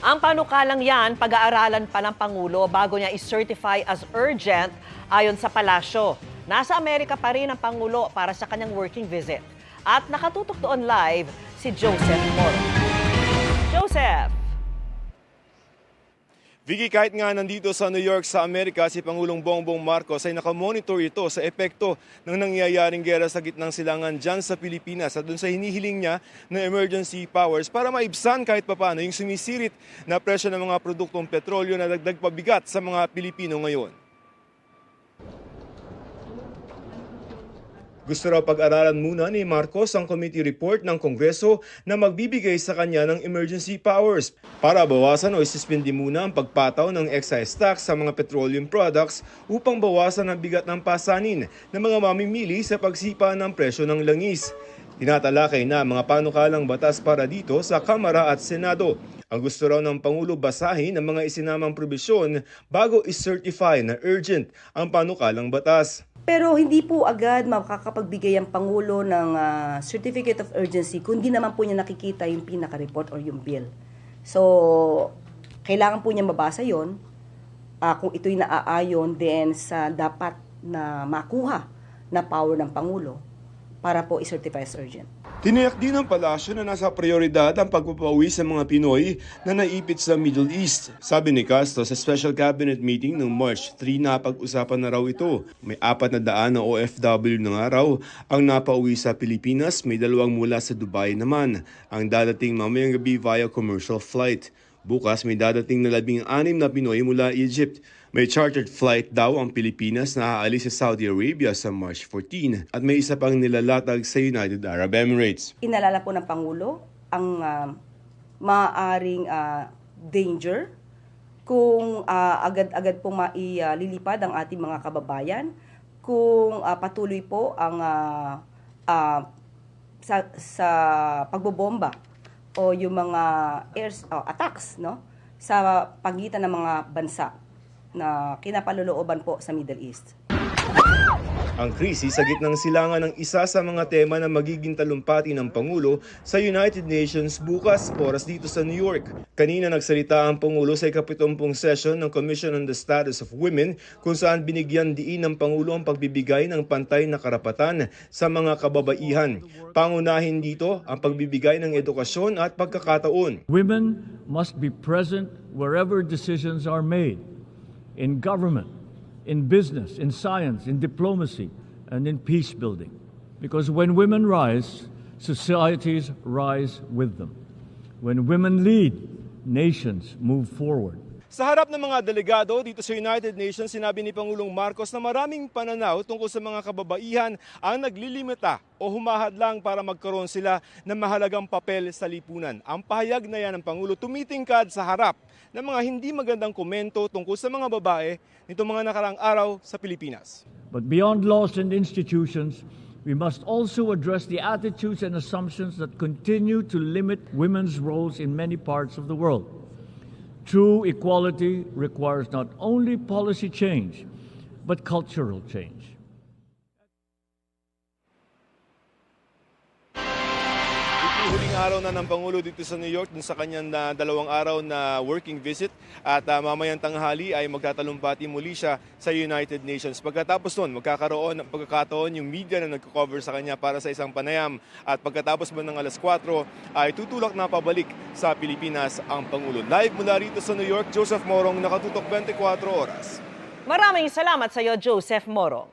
Ang panukalang yan, pag-aaralan pa ng Pangulo bago niya i-certify as urgent ayon sa palasyo. Nasa Amerika pa rin ang Pangulo para sa kanyang working visit. At nakatutok doon live si Joseph Moro. Joseph! Vicky, kahit nga nandito sa New York sa Amerika, si Pangulong Bongbong Marcos ay nakamonitor ito sa epekto ng nangyayaring gera sa gitnang silangan dyan sa Pilipinas at dun sa hinihiling niya na emergency powers para maibsan kahit papano yung sumisirit na presyo ng mga produktong petrolyo na dagdag pabigat sa mga Pilipino ngayon. Gusto raw pag-aralan muna ni Marcos ang committee report ng Kongreso na magbibigay sa kanya ng emergency powers para bawasan o isuspindi muna ang pagpataw ng excise tax sa mga petroleum products upang bawasan ang bigat ng pasanin ng mga mamimili sa pagsipa ng presyo ng langis. Tinatalakay na mga panukalang batas para dito sa Kamara at Senado. Ang gusto raw ng Pangulo basahin ang mga isinamang probisyon bago is-certify na urgent ang panukalang batas. Pero hindi po agad makakapagbigay ang Pangulo ng Certificate of Urgency kung di naman po niya nakikita yung pinaka-report or yung bill. So, kailangan po niya mabasa yon kung ito'y naaayon din sa dapat na makuha na power ng Pangulo para po i-certify as urgent. Tiniyak din ng palasyo na nasa prioridad ang pagpapauwi sa mga Pinoy na naipit sa Middle East. Sabi ni Castro sa special cabinet meeting noong March 3 na pag-usapan na raw ito. May 400 na OFW na nga raw ang napauwi sa Pilipinas, may 2 mula sa Dubai naman. Ang dadating mamayang gabi via commercial flight. Bukas may dadating na 16 na Pinoy mula Egypt. May chartered flight daw ang Pilipinas na aalis sa Saudi Arabia sa March 14 at may isa pang nilalatag sa United Arab Emirates. Inalala po ng Pangulo ang maaaring danger kung agad-agad po maililipad ang ating mga kababayan, kung patuloy po ang sa pagbobomba o yung mga attacks no sa pagitan ng mga bansa na kinapalulooban po sa Middle East. Ang krisis sa gitnang silangan ng isa sa mga tema na magiging talumpati ng Pangulo sa United Nations bukas, oras dito sa New York. Kanina nagsalita ang Pangulo sa ika-70 session ng Commission on the Status of Women kung saan binigyan diin ng Pangulo ang pagbibigay ng pantay na karapatan sa mga kababaihan. Pangunahin dito ang pagbibigay ng edukasyon at pagkakataon. Women must be present wherever decisions are made, in government, in business, in science, in diplomacy, and in peace building. Because when women rise, societies rise with them. When women lead, nations move forward. Sa harap ng mga delegado dito sa United Nations, sinabi ni Pangulong Marcos na maraming pananaw tungkol sa mga kababaihan ang naglilimita o humahadlang para magkaroon sila ng mahalagang papel sa lipunan. Ang pahayag na yan ng Pangulo tumitingkad sa harap ng mga hindi magandang komento tungkol sa mga babae nitong mga nakaraang araw sa Pilipinas. But beyond laws and institutions, we must also address the attitudes and assumptions that continue to limit women's roles in many parts of the world. True equality requires not only policy change, but cultural change. Huling araw na ng Pangulo dito sa New York dun sa kanyang 2 araw na working visit at mamayang tanghali ay magtatalumpati muli siya sa United Nations. Pagkatapos nun, magkakaroon ng pagkakataon yung media na nagko-cover sa kanya para sa isang panayam at pagkatapos mo ng alas 4 ay tutulak na pabalik sa Pilipinas ang Pangulo. Live mula rito sa New York, Joseph Morong, nakatutok 24 oras. Maraming salamat sa iyo, Joseph Morong.